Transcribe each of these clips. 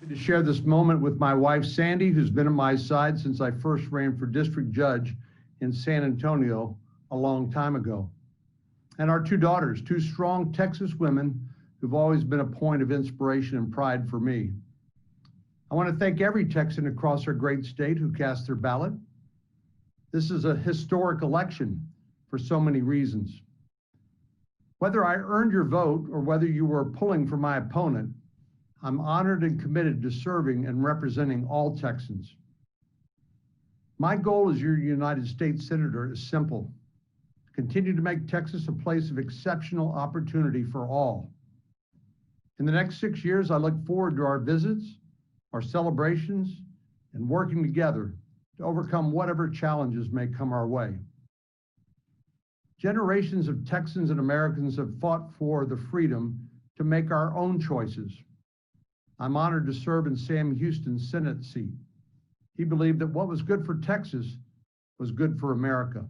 To share this moment with my wife, Sandy, who's been at my side since I first ran for district judge in San Antonio a long time ago. And our two daughters, two strong Texas women who've always been a point of inspiration and pride for me. I want to thank every Texan across our great state who cast their ballot. This is a historic election for so many reasons. Whether I earned your vote or whether you were pulling for my opponent, I'm honored and committed to serving and representing all Texans. My goal as your United States Senator is simple: continue to make Texas a place of exceptional opportunity for all. In the next 6 years, I look forward to our visits, our celebrations, and working together to overcome whatever challenges may come our way. Generations of Texans and Americans have fought for the freedom to make our own choices. I'm honored to serve in Sam Houston's Senate seat. He believed that what was good for Texas was good for America,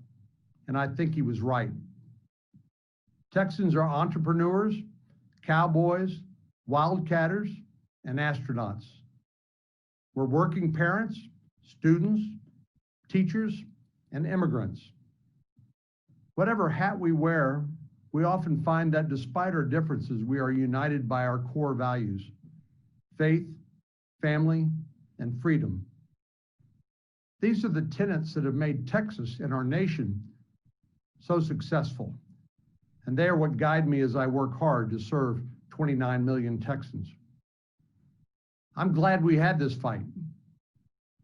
and I think he was right. Texans are entrepreneurs, cowboys, wildcatters, and astronauts. We're working parents, students, teachers, and immigrants. Whatever hat we wear, we often find that despite our differences, we are united by our core values: faith, family, and freedom. These are the tenets that have made Texas and our nation so successful, and they are what guide me as I work hard to serve 29 million Texans. I'm glad we had this fight.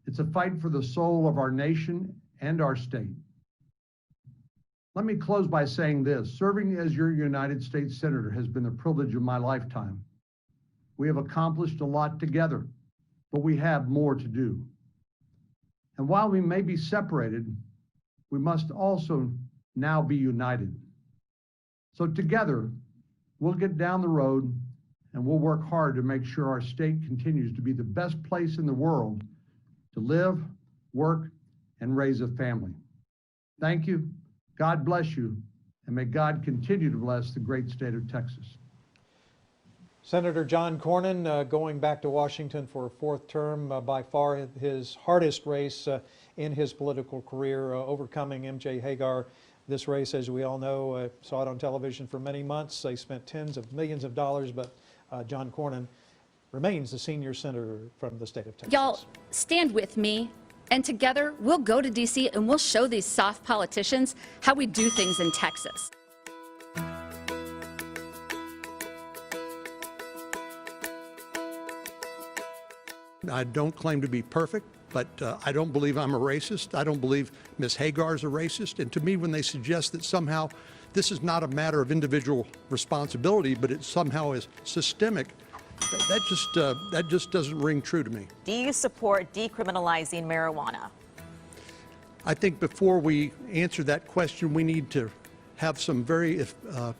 It's a fight for the soul of our nation and our state. Let me close by saying this: serving as your United States Senator has been the privilege of my lifetime. We have accomplished a lot together, but we have more to do. And while we may be separated, we must also now be united. So together, we'll get down the road and we'll work hard to make sure our state continues to be the best place in the world to live, work, and raise a family. Thank you. God bless you, and may God continue to bless the great state of Texas. Senator John Cornyn going back to Washington for a fourth term, by far his hardest race in his political career, overcoming MJ Hegar. This race, as we all know, saw it on television for many months. They spent tens of millions of dollars, but John Cornyn remains the senior senator from the state of Texas. Y'all, stand with me, and together we'll go to D.C. and we'll show these soft politicians how we do things in Texas. I don't claim to be perfect, but I don't believe I'm a racist. I don't believe Ms. Hegar is a racist. And to me, when they suggest that somehow this is not a matter of individual responsibility, but it somehow is systemic, that just doesn't ring true to me. Do you support decriminalizing marijuana? I think before we answer that question, we need to have some very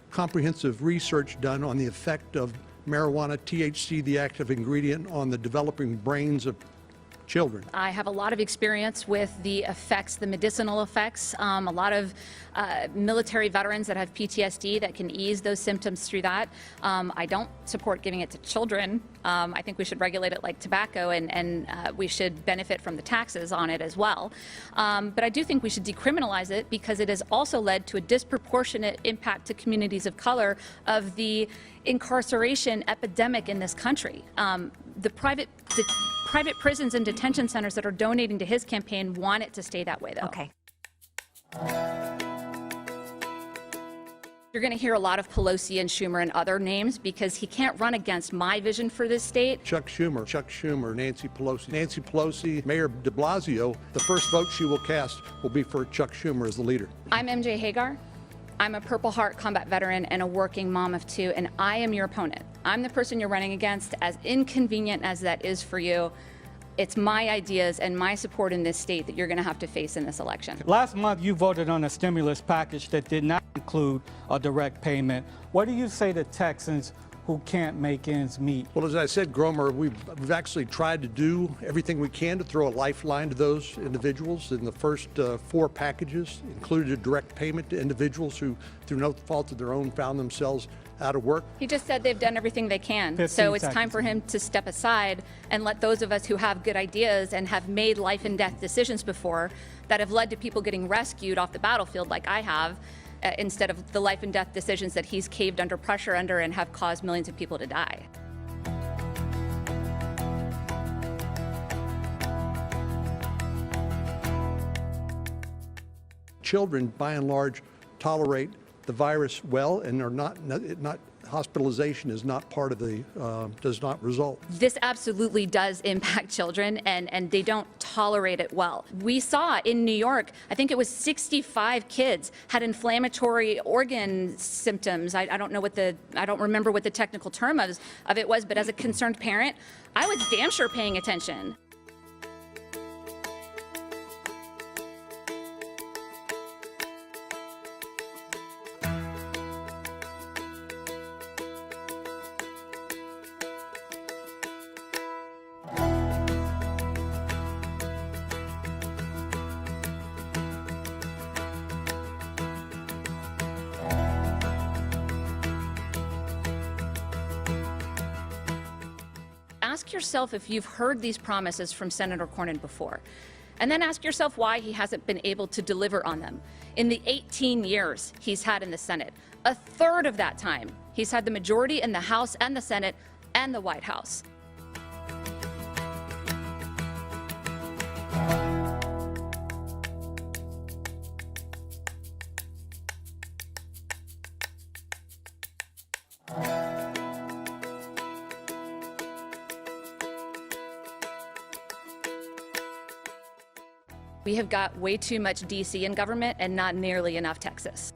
comprehensive research done on the effect of marijuana, THC, the active ingredient, on the developing brains of children. I have a lot of experience with the effects, the medicinal effects. A lot of military veterans that have PTSD that can ease those symptoms through that. I don't support giving it to children. I think we should regulate it like tobacco, and we should benefit from the taxes on it as well. But I do think we should decriminalize it because it has also led to a disproportionate impact to communities of color of the incarceration epidemic in this country. The private prisons and detention centers that are donating to his campaign want it to stay that way, though. Okay. You're going to hear a lot of Pelosi and Schumer and other names because he can't run against my vision for this state. Chuck Schumer, Nancy Pelosi, Mayor de Blasio, the first vote she will cast will be for Chuck Schumer as the leader. I'm MJ Hegar. I'm a Purple Heart combat veteran and a working mom of two, and I am your opponent. I'm the person you're running against. As inconvenient as that is for you, it's my ideas and my support in this state that you're going to have to face in this election. Last month, you voted on a stimulus package that did not include a direct payment. What do you say to Texans who can't make ends meet? Well, as I said, Gromer, we've actually tried to do everything we can to throw a lifeline to those individuals. In the first 4 packages included a direct payment to individuals who, through no fault of their own, found themselves out of work. He just said they've done everything they can. 15 So it's time seconds. for him to step aside and let those of us who have good ideas and have made life and death decisions before that have led to people getting rescued off the battlefield like I have, instead of the life and death decisions that he's caved under pressure under and have caused millions of people to die. Children, by and large, tolerate the virus well and are not hospitalization is not part of the, does not result. This absolutely does impact children, and they don't tolerate it well. We saw in New York, I think it was 65 kids had inflammatory organ symptoms. I don't remember what the technical term of it was, but as a concerned parent, I was damn sure paying attention. Ask yourself if you've heard these promises from Senator Cornyn before, and then ask yourself why he hasn't been able to deliver on them. In the 18 years he's had in the Senate, a third of that time, he's had the majority in the House and the Senate and the White House. We have got way too much DC in government and not nearly enough Texas.